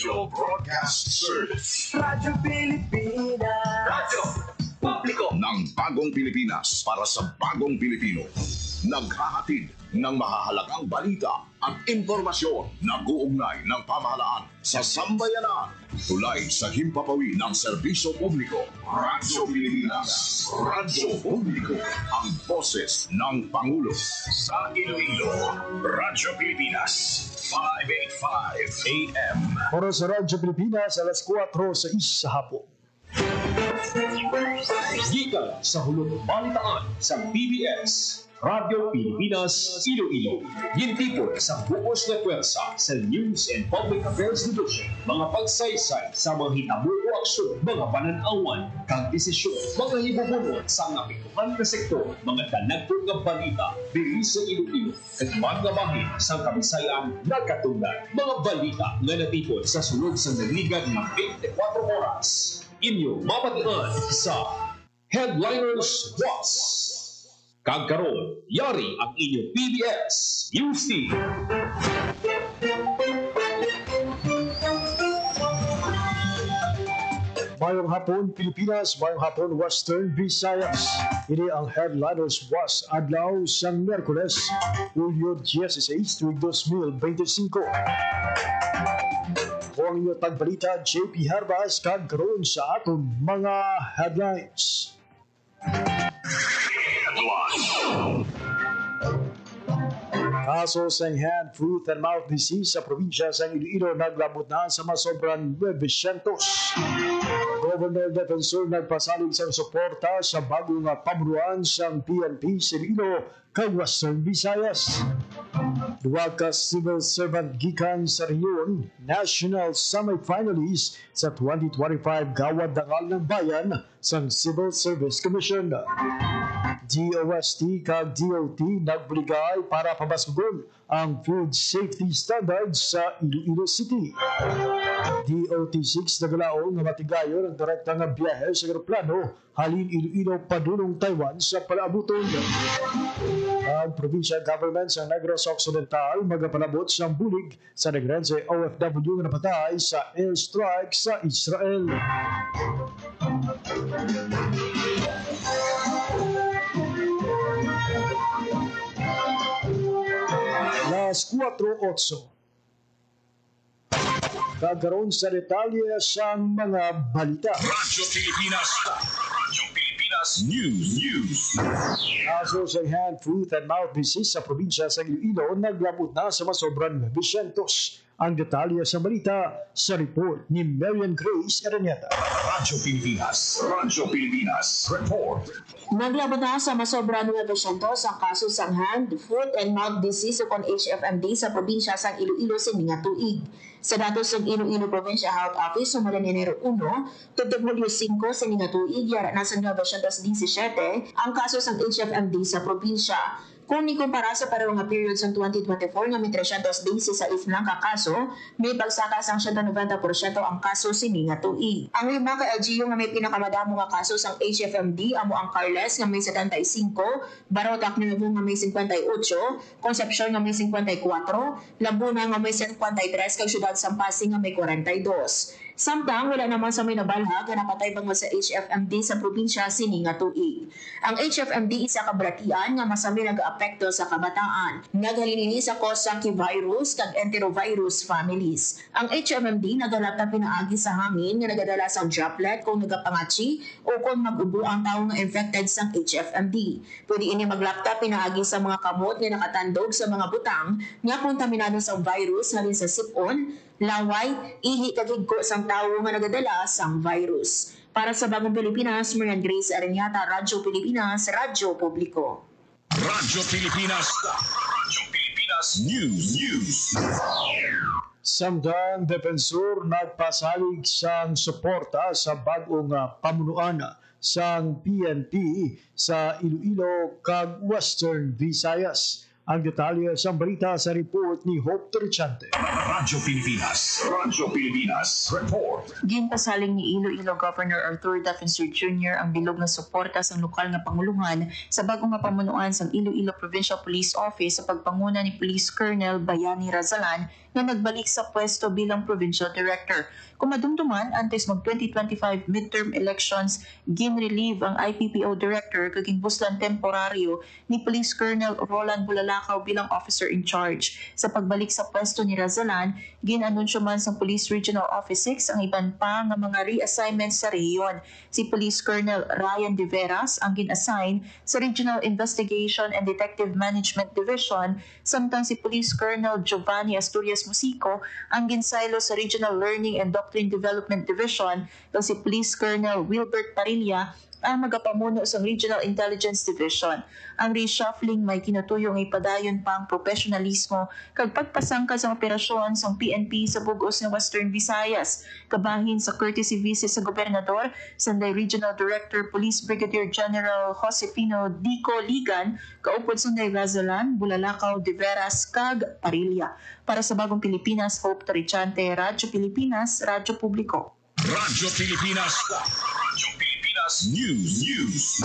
Radyo Broadcast Service. Radyo Pilipinas. Radyo Publiko ng Bagong Pilipinas para sa Bagong Pilipino. Naghahatid ng mahahalagang balita at impormasyon na guugnay ng pamahalaan sa sambayanan. Tulay sa himpapawid ng serbisyo publiko. Radyo Pilipinas. Radyo Publiko. Ang boses ng Pangulo. Sa Iloilo, Radyo Pilipinas. 585 AM. Oras sa Radyo Pilipinas, alas 4 sa hapon. Gikan sa hulog balitaan sa PBS, Radyo Pilipinas, Iloilo. Gintipon sa bukos na pwersa sa News and Public Affairs Division. Mga pagsaysay sa mga hitabo o aksyon, mga pananawan, kang desisyon, mga hibubunon sa napituhan na sektor, mga danagpong nga balita, diri sa Iloilo, at mga bahin sa Kabisayan nagkatunggan. Mga balita nga natipon sa sunod sa nagligad ng 24 oras. Inyo mapatian sa Headliners Watch. Kagkaroon, yari ang inyong PBS News Team. Mayong hapon Pilipinas, mayong hapon Western Visayas. Ini ang Headliners Was adlaw sa Miyerkules, Hulyo 16, tuig 2025. Ang inyong tagbalita, JP Herbas, kagkaroon sa atong mga headlines. Kaso sa hand, foot and mouth disease sa probinsya sa Iloilo naglabot na sa masobran 900. Governor Defensor nagpasalig sa suporta sa bagong pamunuan sa PNP sa Iloilo kag Western Visayas. Duwa ka civil servant gikan sa rehiyon, national semi-finalist sa 2025 Gawad Dangal ng Bayan sa Civil Service Commission. DOST kag DOT nagbligay para pabaskugon ang food safety standards sa Iloilo City. DOT-6 nagalaon nga matigayon ang direkta nga biyahe sa aeroplano halin Iloilo padulong Taiwan sa palaabuton. Ang provincial government sa Negros Occidental magapalabot sa bulig sa nagrense OFW na napatay sa airstrike sa Israel. Las 4:08. Kagaroon sa detalye sa mga balita. Radyo Pilipinas. Radyo Pilipinas News. Kaso sa hand, foot and mouth disease sa probinsya sa Iloilo naglabot na sa masobran 900. Ang detalye sa balita sa report ni Marian Grace Araneta. Radyo Pilipinas. Radyo Pilipinas Report. Naglabot na sa masobra 900 ang kaso sa hand, foot and mouth disease o kon HFMD sa probinsya sa Iloilo sa mga tuig. Sa datos ng Iloilo Provincial Health Office sumula ni Enero 1, tutok Hulyo 5 sa mga tuig, yara na sa 917 ang kaso sa HFMD sa probinsya. Kung ikumpara sa parehong nga period sa 2024 nga may 316 lang ka kaso, may pagsaka sang 90% ang kaso sini nga tuig. Ang lima ka LGU nga may pinakamadamo nga kaso sang HFMD amo ang Carles nga may 75, Barotac Nuevo nga may 58, Concepcion nga may 54, Laguna nga may 53 kag syudad sang Pasig nga may 42. Samtang wala naman sa may nabalhag na napatay bang sa HFMD sa probinsya sini nga tuig. Ang HFMD isa ka bratian nga masami nag-aapekto sa kabataan. Nagalinini sa Coxsackie virus kag enterovirus families. Ang HFMD nagalata pinaagi sa hangin nga nagadala sa droplet kung nagapangachi o kung mag-ubo ang tao nga infected sa HFMD. Pwede ini maglapta pinaagi sa mga kamot nga nakatandog sa mga butang nga kontaminado sa virus halin sa sipon, laway, ihi kagigko sang tao nga nagadala sang virus. Para sa Bagong Pilipinas, Marian Grace Araneta, Radyo Pilipinas, Radyo Publiko. Radyo Pilipinas. Radyo Pilipinas News. Samtang Defensor nagpasalig sang suporta sa bagong pamunuan sang PNP sa Iloilo kag Western Visayas. Ang detalye sa balita sa report ni Hope Trichante. Radyo Pilipinas. Radyo Pilipinas Report. Ginpasaling ni Iloilo Governor Arthur Defensor Jr. ang bilog na suporta sa lokal na pangulungan sa bagong mapamunuan sa Iloilo Provincial Police Office sa pagpanguna ni Police Colonel Bayani Razalan na nagbalik sa pwesto bilang Provincial Director. Kumadumduman, antes mag-2025 midterm elections, gin-relieve ang IPPO Director kaging buslan temporaryo ni Police Colonel Roland Bulalakaw bilang Officer in Charge. Sa pagbalik sa pwesto ni Razalan, ginanunsyo man sa Police Regional Office 6 ang iban pa nga mga reassignments sa rehiyon. Si Police Colonel Ryan De Veras ang gin-assign sa Regional Investigation and Detective Management Division, samtang si Police Colonel Giovanni Asturias Musico ang ginsaylo sa Regional Learning and Doctrine Development Division, kag si Police Colonel Wilbert Parilla ang magapamuno sa Regional Intelligence Division. Ang reshuffling may kinutuyong ipadayon pa ang profesionalismo kag pagpasangka sa operasyon sa PNP sa bugos ng Western Visayas. Kabahin sa courtesy visit sa Gobernador, Sanday Regional Director Police Brigadier General Josefino Dico Ligan, kaupod Sanday Razalan, Bulalakaw, De Veras, kag Parilla. Para sa Bagong Pilipinas, Hope Tarichante, Radyo Pilipinas, Radyo Publiko. Radyo Pilipinas. Radyo Pilipinas News.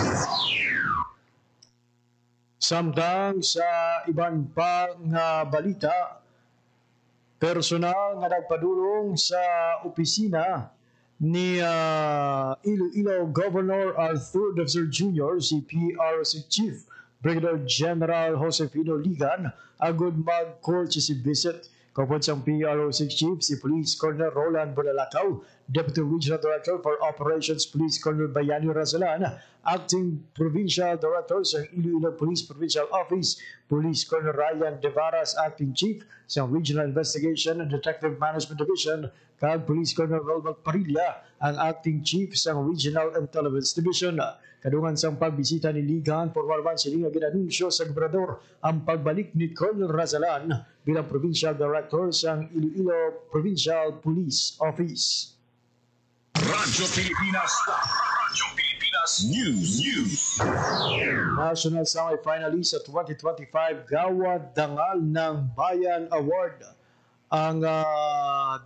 Samtang sa iban pang balita, personal nga nagpadulong sa opisina ni Iloilo Governor Arthur Defensor Jr., si PRC Chief Brigadier General Josefino Ligan, agud mag-courtesy visit. Kapag sa PRO6 Chief, si Police Colonel Roland Bulalakaw, Deputy Regional Director for Operations Police Colonel Bayani Razalan, Acting Provincial Director sa Iloilo Police Provincial Office, Police Colonel Ryan De Veras, Acting Chief sa Regional Investigation and Detective Management Division, kag Police Colonel Wilbert Parilla, ang Acting Chief sa Regional Intelligence Division. Kadungan sang pagbisita ni Ligan, formal man sila nga ginanunsyo sa Gobernador ang pagbalik ni Colonel Razalan bilang Provincial Director sa Iloilo Provincial Police Office. Radyo Pilipinas. Radyo Pilipinas News. National Semi-Finalist sa 2025 Gawad Dangal ng Bayan Award ang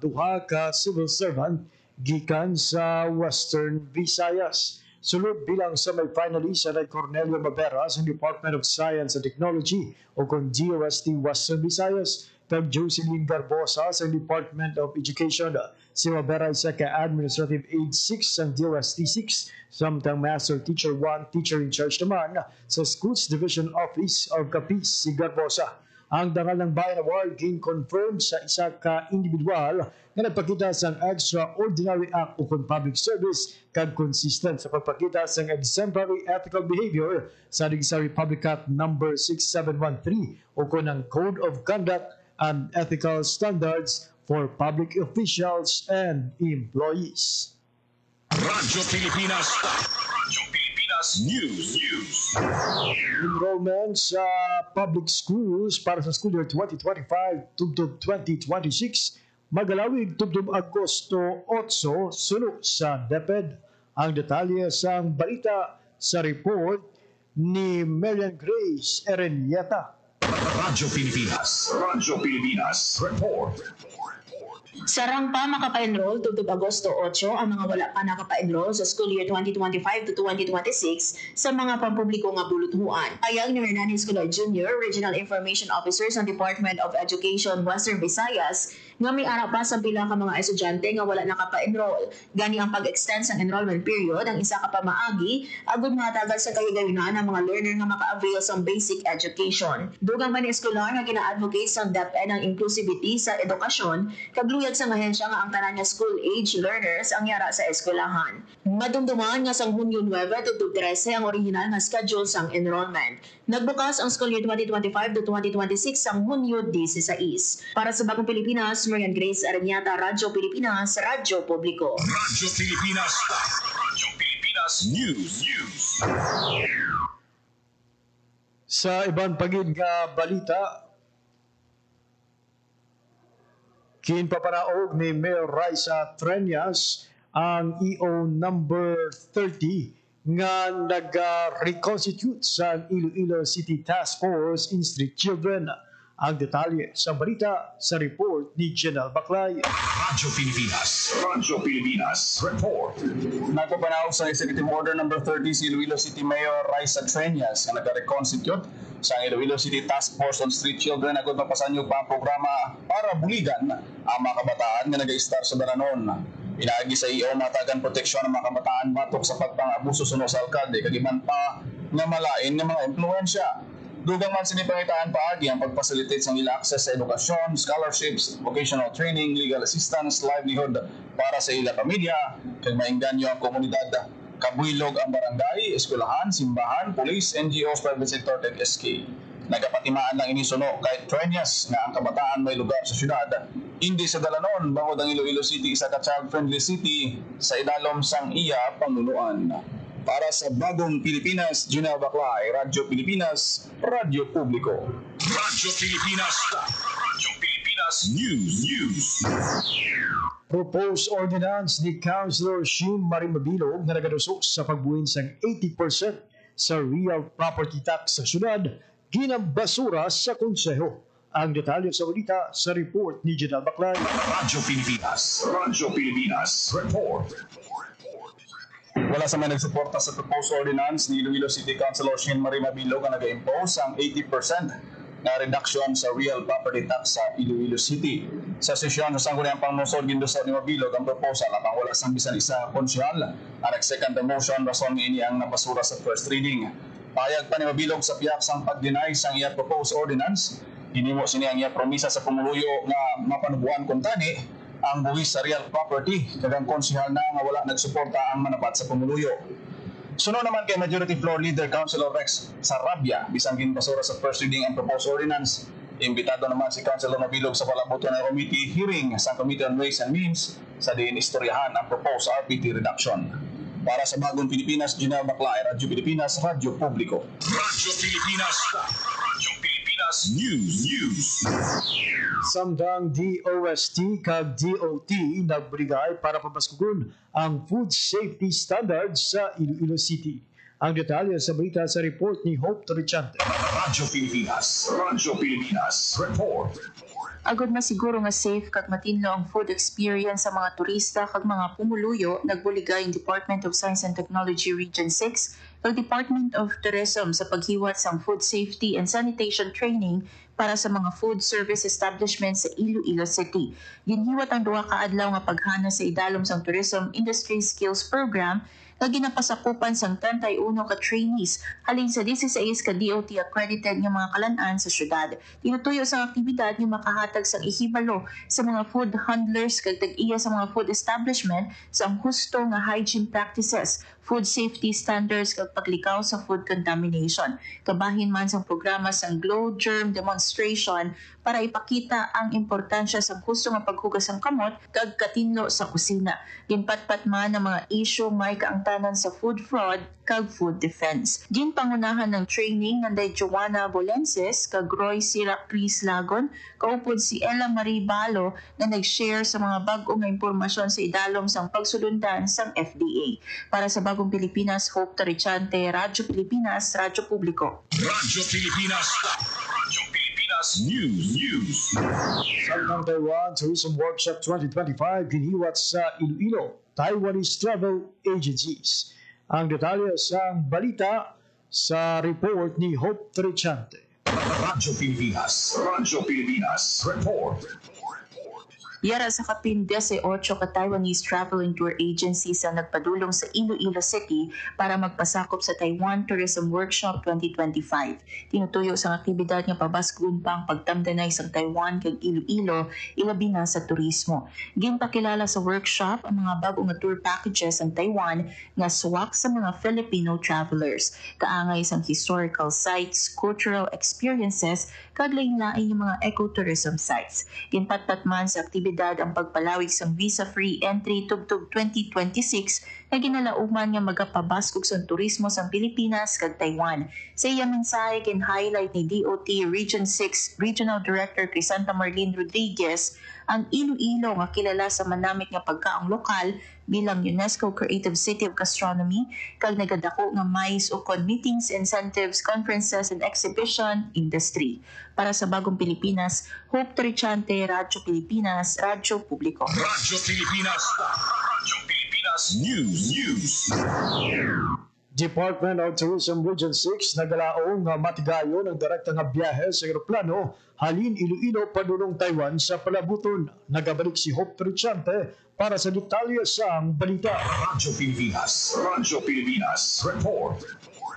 duha ka civil servant gikan sa Western Visayas. Sulod bilang semi-finalist sa Cornelio Mabera sa Department of Science and Technology o kung DOST Western Visayas, kag Jocelyn Garbosa sa Department of Education. Si Mabera isa ka Administrative Aid 6 sa DOST 6, samtang Master Teacher 1, Teacher in Charge naman sa Schools Division Office of Capiz si Garbosa. Ang Dangal ng Bayan Award gin-confirm sa isa ka individual na nagpakita sa extraordinary act o public service kag consistent sa pagpakita sa exemplary ethical behavior sa Republic Act No. 6713 o ng Code of Conduct and Ethical Standards for Public Officials and Employees. Radyo Pilipinas. Radyo Pilipinas News. Enrollment sa public schools para sa school year 2025 tubtob 2026 magalawig tubtob Agosto 8 sulod sa DepEd. Ang detalye sa balita sa report ni Marian Grace Erenieta. Radyo Pilipinas. Radyo Pilipinas. Report. Sarang pa makapa-enroll tubtob Agosto 8 ang mga wala pa nakapa-enroll sa school year 2025 to 2026 sa mga pampubliko nga buluthuan. Ayang ni Hernandez Escolar Jr., Regional Information Officer sa Department of Education Western Visayas, nga may ara pa sa pila ka mga estudyante nga wala nakapa-enroll. Gani ang pag-extend sa enrollment period ang isa ka pamaagi agud matagal sa kahigayunan ng mga learner nga maka-avail sa basic education. Dugang pa ni Escolar nga gina-advocate sa DepEd ang inclusivity sa edukasyon kagluyag sa ahensya nga ang tanan nga school-age learners ang yara sa eskwelahan. Madumduman nga sang Hunyo 9 to 13 ang original nga schedule sang enrollment. Nagbukas ang school year 2025 to 2026 sang Hunyo 16. Para sa Bagong Pilipinas, Marian Grace Aranyata, Radyo Pilipinas, Radyo Publiko. Radyo Pilipinas. Radyo Pilipinas News. Sa ibang pagin nga balita, kinpapanaog ni Mayor Raisa Treñas ang EO number 30 nga nag-reconstitute sa Iloilo City Task Force in Street Children. Ang detalye sa balita sa report ni General Baclay. Radyo Pilipinas. Radyo Pilipinas. Report. Nagpapanaog sa Executive Order No. 30 si Iloilo City Mayor Raisa Treñas na nag-reconstitute sa Iloilo City Task Force on Street Children agad mapasanyog pa ang programa para buligan ang mga kabataan na nag-i-star sa Dalanon. Inaagi sa iyo matagan proteksyon ng mga kabataan batok sa pagpang-abuso suno sa alkalde kagiman pa nga malain ng mga impluensya. Dugang man sinipangitaan paagi ang pag-facilitate sa ila access sa edukasyon, scholarships, vocational training, legal assistance, livelihood para sa ila pamilya, kay maingganyo ang komunidad. Kabuilog ang barangay, eskwelahan, simbahan, police, NGOs, private sector, tag SK. Nagapatimaan lang inisuno kahit trenyas na ang kabataan may lugar sa syudad. Hindi sa Dalanon, bangod ang Iloilo City, isa ka child-friendly city sa idalom sang iya pamunuan. Para sa Bagong Pilipinas, Junel Baclay, Radyo Pilipinas, Radyo Publiko. Radyo Pilipinas. Radyo Pilipinas News. Proposed ordinance ni Councilor Shin Marimabilog na nagaduso sa pagbuhin sang 80% sa real property tax sa syudad, ginambasura sa konseho. Ang detalye sa balita sa report ni Junel Baclay. Radyo Pilipinas. Radyo Pilipinas. Report. Wala sa may nagsuporta sa proposed ordinance ni Iloilo City Councilor Shin Marimabilog na nag-impose ang 80% na reduction sa real property tax sa Iloilo City. Sa sesyon sa sangguniang pangmusod ginduso ni Mabilog ang proposal apang wala sang bisan isa konsyal ang nag-second the motion rason ini ang napasura sa first reading. Payag pa ni Mabilog sa piyak sang pag-deny sang iya proposed ordinance. Hinimo sini ang iya promisa sa pumuluyo nga mapanubuan kung tani ang buwis sa real property kagang konsehal na nga wala nagsuporta ang manapat sa pumuluyo. Sunod naman kay Majority Floor Leader Councilor Rex Sarabia bisang ginbasura sa first reading ang proposed ordinance. Imbitado naman si Councilor Mabilog sa palabuto ng committee hearing sa Committee on Ways and Means sa diin istoryahan ang proposed RPT reduction. Para sa Bagong Pilipinas, Junel Baclay, Radyo Pilipinas, Radyo Publiko. Radyo Pilipinas. Radyo Pilipinas News. Samtang DOST kag DOT nagbrigay para pabaskugon ang food safety standards sa Iloilo City. Ang detalye sa balita sa report ni Hope Torrichante. Radyo Pilipinas. Radyo Pilipinas. Report. Agod masiguro nga safe kag matinlo ang food experience sa mga turista kag mga pumuluyo, nagbuligay ang Department of Science and Technology Region 6 kag Department of Tourism sa paghiwat sang food safety and sanitation training para sa mga food service establishments sa Iloilo City. Ginhiwat ang duha ka adlaw nga paghana sa idalom sang Tourism Industry Skills Program na ginapasakupan sang 31 ka trainees halin sa 16 ka DOT accredited nga mga kalan-an sa syudad. Tinutuyo sa aktibidad nga makahatag sang ihibalo sa mga food handlers kag tag-iya sa mga food establishment sa husto nga hygiene practices, food safety standards kag paglikaw sa food contamination. Kabahin man sang programa sang Glow Germ Demonstration para ipakita ang importansya sa husto nga paghugas sang kamot kag katinlo sa kusina. Ginpatpat man ang mga issue may kaangtanan sa food fraud kag food defense. Ginpangunahan ng training nanday Joanna Bolenses kag Roy Sira Chris Lagon, kaupod si Ella Marie Balo na nag-share sa mga bag-o nga impormasyon sa idalom sang pagsulundan sang FDA. Para sa Bagong Pilipinas, Hope Torrichante, Radyo Pilipinas, Radyo Publiko. Radyo Pilipinas. Radyo Pilipinas News. Samtang Taiwan Tourism Workshop 2025 giniwat sa Iloilo, Taiwanese Travel Agencies. Ang detalye sa balita sa report ni Hope Torrichante. Radyo Pilipinas. Radyo Pilipinas. Report. Yara sa kapin 18 ka Taiwanese Travel and Tour Agencies ang nagpadulong sa Iloilo City para magpasakop sa Taiwan Tourism Workshop 2025. Tinutuyo sa aktibidad nga pabaskugon pa ang pagtamdanay sa Taiwan kag Iloilo, ilabi na sa turismo. Ginpakilala sa workshop ang mga bag-o nga tour packages ang Taiwan nga swak sa mga Filipino travelers. Kaangay sang historical sites, cultural experiences, kag lain-lain yung mga ecotourism sites. Ginpatpat man sa aktibidad ang pagpalawig sang visa-free entry tubtub 2026 na ginalauman nga magapabaskog sa turismo sa Pilipinas kag Taiwan. Sa iya mensahe kin-highlight ni DOT Region 6 Regional Director Crisanta Marlene Rodriguez ang Iloilo nga kilala sa manamit nga pagkaong lokal bilang UNESCO Creative City of Gastronomy kag nagadako nga mais ukon meetings, incentives, conferences and exhibition industry. Para sa Bagong Pilipinas, Hope Torrichante, Radyo Pilipinas, Radyo Publiko. Radyo Pilipinas. Radyo Pilipinas News. Department of Tourism Region 6 nagalaong nga matigayon ang direkta nga biyahe sa eroplano halin Iloilo padulong Taiwan sa palabuton. Nagabalik si Hope Trichante para sa detalye sa ang balita. Radyo Pilipinas, report.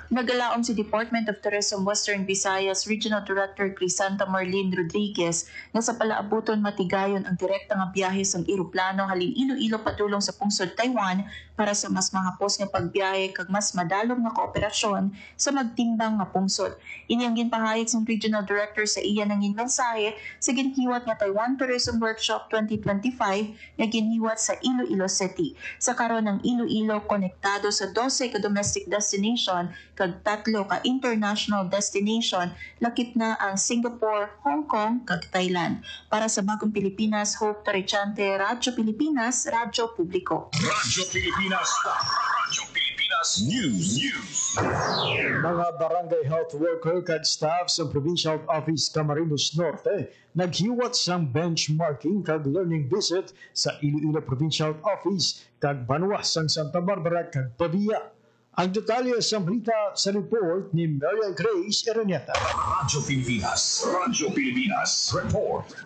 Nagalaom si Department of Tourism Western Visayas Regional Director Crisanta Marlene Rodriguez na sa palaabuton matigayon ang direkta nga biyahe sa eroplano halin Iloilo padulong sa pungsod Taiwan para sa mas mahapos nga pagbiyahe kag mas madalom nga kooperasyon sa magtimbang nga pungsod. Ini ang ginpahayag sa Regional Director sa iya nang mensahe sa ginhiwat nga Taiwan Tourism Workshop 2025 na ginhiwat sa Iloilo City. Sa karon ng Iloilo konektado sa 12 ka domestic destination kag 3 ka international destination, lakip na ang Singapore, Hong Kong, kag Thailand. Para sa Bagong Pilipinas, Hope Tarichante, Radyo Pilipinas, Radyo Publiko. Radyo Pilipinas News. Mga barangay health worker kag staff sa Provincial Office Camarines Norte naghiwat sang benchmarking kag learning visit sa Iloilo Provincial Office kag Banwa sang Santa Barbara kag Pavia. Ang detalye sa balita sa report ni Maria Grace Erenieta. Radyo Pilipinas, report.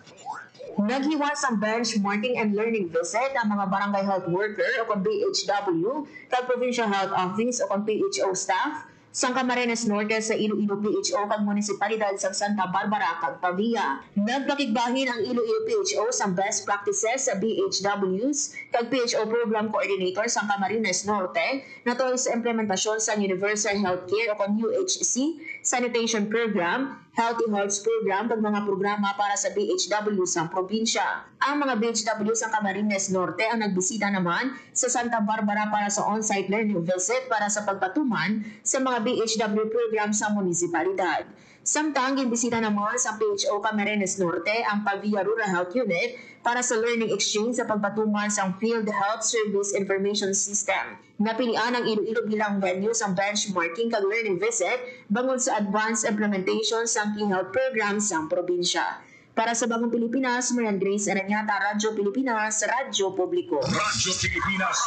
Naghiwas ang benchmarking and learning visit ang mga barangay health worker o kung BHW, kag Provincial Health Office o kung PHO staff, sang Camarines Norte sa Iloilo PHO kag Munisipalidad sa Santa Barbara kag Pavia. Nagpakigbahin ang Iloilo PHO sa best practices sa BHWs kag PHO Program Coordinator sa Camarines Norte natol sa implementasyon sa Universal Healthcare o kung UHC, Sanitation Program, Healthy Hearts Program kag mga programa para sa BHW sa probinsya. Ang mga BHW sa Camarines Norte ang nagbisita naman sa Santa Barbara para sa on-site learning visit para sa pagpatuman sa mga BHW program sa munisipalidad. Samtang ginbisita naman sa PHO Camarines Norte ang Pavia Rural Health Unit para sa learning exchange sa pagpatuman sa Field Health Service Information System. Napilian ang Iloilo bilang venue sa benchmarking kag learning visit bangod sa advanced implementation sa key health programs sa probinsya. Para sa Bagong Pilipinas, Marian Grace Aranyata, Radyo Pilipinas, Radyo Publiko. Radyo Pilipinas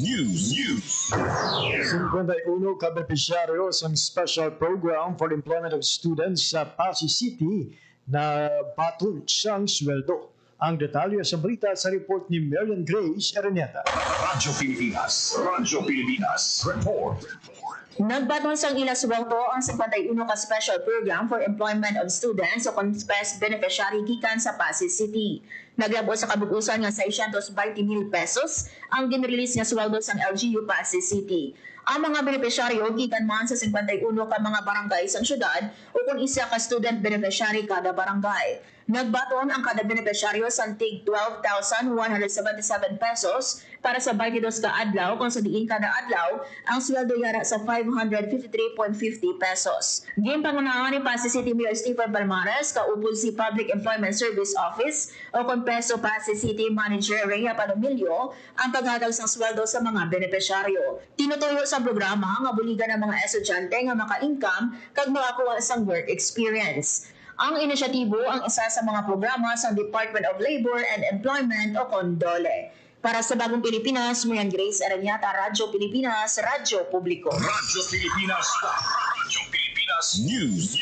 News. 51 ka benepisyaryo sa Special Program for Employment of Students sa Pasig City na baton siyang sweldo. Ang detalye sa balita sa report ni Marian Grace Erenieta. Radyo Pilipinas, report. Nagbaton sang ila sweldo ang 51 ka Special Program for Employment of Students o CONSPES beneficiary gikan sa Pasig City. Naglabo sa kabukusan nga 620,000 pesos ang ginrelease nga sweldo sang LGU Pasig City. Ang mga beneficiaryo gikan man sa 51 ka mga barangay sa syudad o kung isa ka student beneficiary kada barangay. Nagbaton ang kada beneficiaryo sa tig 12,177 pesos para sa 22 ka adlaw kung sa diin kada adlaw ang sweldo yara sa 553.50 pesos. Ginpangunahan ni Pasig City Mayor Stephen Balmares kaupod si Public Employment Service Office o kung Peso Pasig City Manager Rhea Palomilio ang paghatag sa sweldo sa mga beneficiaryo. Tinutuyo sa programa nga buligan ng mga estudyante nga maka-income kag makakuha sang work experience. Ang inisyatibo ang isa sa mga programa sa Department of Labor and Employment o CONDOLE. Para sa Bagong Pilipinas, Marian Grace Aranyata, Radyo Pilipinas, Radyo Publiko. Radyo Pilipinas News.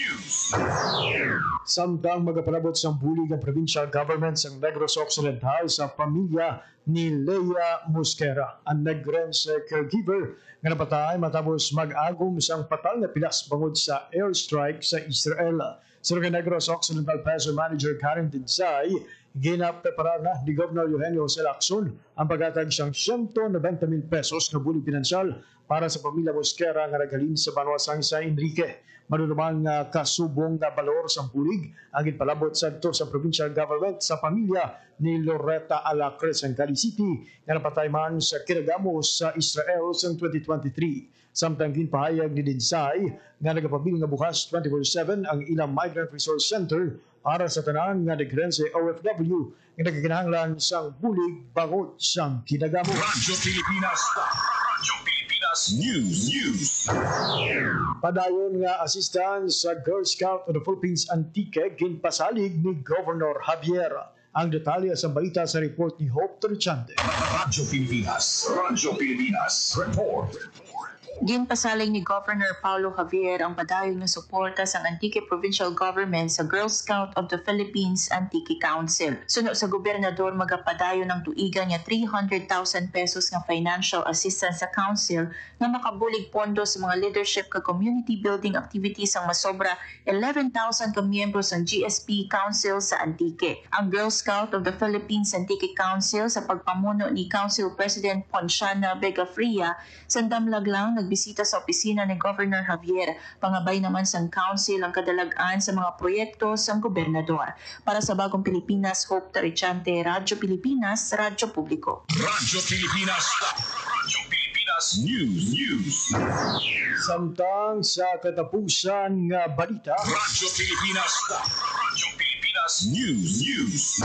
Samtang magapalabot sa bulig ang provincial government sa Negros Occidental sa pamilya ni Leia Mosquera, ang Negrense caregiver nga napatay matapos mag-agom sang patal na pilas bangod sa airstrike sa Israel. Sa Negros Occidental Peso Manager Karen Tinsay, ginapreparar na ni Governor Eugenio Jose Lacson ang paghatag siyang 190,000 pesos na bulig pinansyal para sa pamilya Mosquera nga naghalin sa Banwasang sa Enrique. Manunumang kasubong na balor sa bulig ang ipalabot sa provincial government sa pamilya ni Loretta Alacres ng Cali City nga napatay man sa Kiragamo sa Israel sa 2023. Samtang ginpahayag ni Dinsay nga nagapabil nga bukas 24/7 ang ilang Migrant Resource Center para sa tanan nga Negrense OFW nga nagakinahanglan sang bulig bangod sang Kiragamo. Radyo Pilipinas News. Padayon nga assistant sa Girl Scout of the Philippines Antique ginpasalig ni Governor Javier. Ang detalye sa balita sa report ni Hope Trichante. Radyo Pilipinas. Radyo Pilipinas. Report. Ginpasaling ni Governor Paulo Javier ang padayon nga suporta sa Antique Provincial Government sa Girl Scout of the Philippines Antique Council. Suno sa gobernador magapadayon ng tuigan nga 300,000 pesos nga financial assistance sa council nga makabulig pondo sa mga leadership ka community building activities ang masobra 11,000 ka miyembro sa GSP Council sa Antique. Ang Girl Scout of the Philippines Antique Council sa pagpamuno ni Council President Ponciana Vegafria sandamlag lang nagbisita sa opisina ni Governor Javier. Pangabay naman sa council ang kadalagaan sa mga proyekto sa gobernador. Para sa Bagong Pilipinas, Hope Tarichante, Radyo Pilipinas, Radyo Publiko. Radyo Pilipinas. Radyo Pilipinas News. Samtang sa katapusan nga balita, Radyo Pilipinas. Radyo Pilipinas News.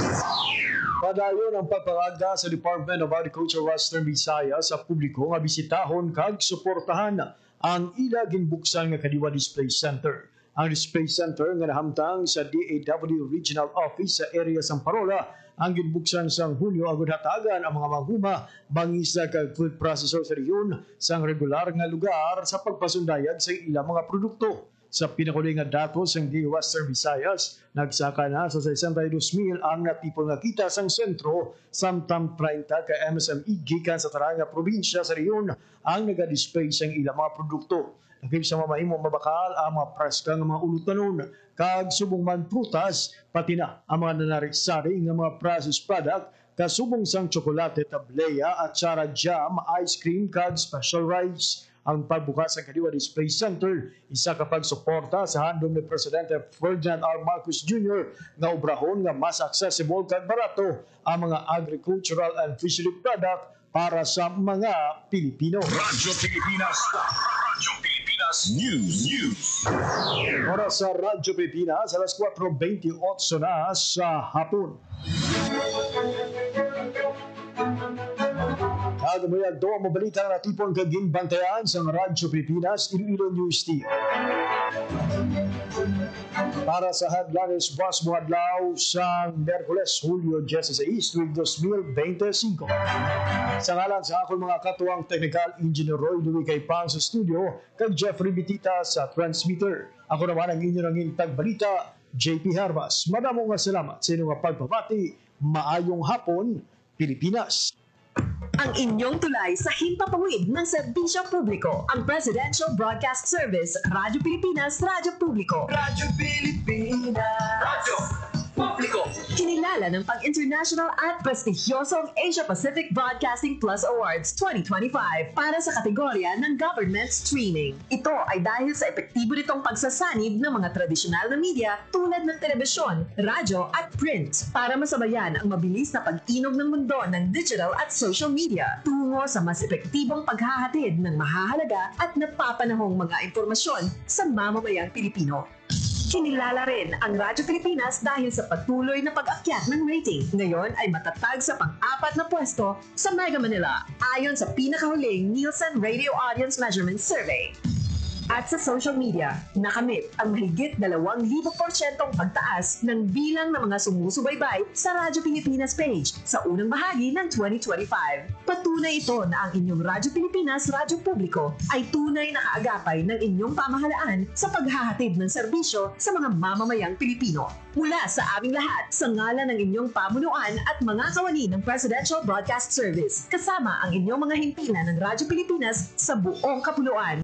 padayon ang pagpangagda sa Department of Agriculture Western Visayas sa publiko nga bisitahon kag suportahan ang ila ginbuksan nga Kadiwa Display Center. Ang display center nga nahamtang sa DAW Regional Office sa area Samparola ang ginbuksan sa Hunyo agud hatagan ang mga manghuma bangis sa kag food processor sa rehiyon sang regular nga lugar sa pagpasundayag sa ilang mga produkto. Sa pinakuling nga datos ng DA Western Visayas, nagsaka na sa 62,000 ang natipon nga kita sang sentro, samtang 30 ka MSME gikan sa tarang nga probinsya sa rehiyon ang naga-display sa ilang mga produkto. Nakip sa mamahimong mabakal ang mga preska nga mga ulutanon, kag subong man prutas, pati na ang mga nanarisari nga mga processed product, kasubong sang tsokolate, tableya at sara jam, ice cream, kag special rice. Ang pagbukas ng Kadiwa Display Center, isa kapag suporta sa handom ni Presidente Ferdinand R. Marcos Jr. nga obrahon nga mas accessible kag barato ang mga agricultural and fishery product para sa mga Pilipino. Radyo Pilipinas. Radyo Pilipinas News. Oras sa Radyo Pilipinas, alas 4:28 na sa hapon. Kagamayag do ang mabalita na tipon kaging bantayan sa Radyo Pilipinas, Iloilo News Team. Para sa headlines, buwas mo adlaw sa Merkules, Hulyo 16, 2025. Sa ngalan sa akong mga katuwang technical engineer Roy Louie Kaypang sa studio, kag Jeffrey Bitita sa transmitter. Ako naman ang inyo ng balita, JP Harbas. Madamong nga salamat sa inyong pagpapati. Maayong hapon, Pilipinas. Ang inyong tulay sa himpapawid ng serbisyo publiko, ang Presidential Broadcast Service, Radyo Pilipinas, Radyo Publiko. Radyo Pilipinas. Radyo Publiko. Kinilala ng pang-international at prestigyosong Asia Pacific Broadcasting Plus Awards 2025 para sa kategorya ng Government Streaming. Ito ay dahil sa epektibo nitong pagsasanib ng mga tradisyonal na media tulad ng telebisyon, radyo at print para masabayan ang mabilis na pag-inog ng mundo ng digital at social media tungo sa mas epektibong paghahatid ng mahahalaga at napapanahong mga impormasyon sa mamamayang Pilipino. Kinilala rin ang Radyo Pilipinas dahil sa patuloy na pag-akyat ng rating. Ngayon ay matatag sa pang-4 na pwesto sa Mega Manila ayon sa pinakahuling Nielsen Radio Audience Measurement Survey. At sa social media, nakamit ang mahigit 2,000% pagtaas ng bilang ng mga sumusubaybay sa Radyo Pilipinas page sa unang bahagi ng 2025. Patunay ito na ang inyong Radyo Pilipinas Radyo Publiko ay tunay na kaagapay ng inyong pamahalaan sa paghahatid ng serbisyo sa mga mamamayang Pilipino. Mula sa aming lahat, sa ngalan ng inyong pamunuan at mga kawani ng Presidential Broadcast Service, kasama ang inyong mga himpilan ng Radyo Pilipinas sa buong kapuluan.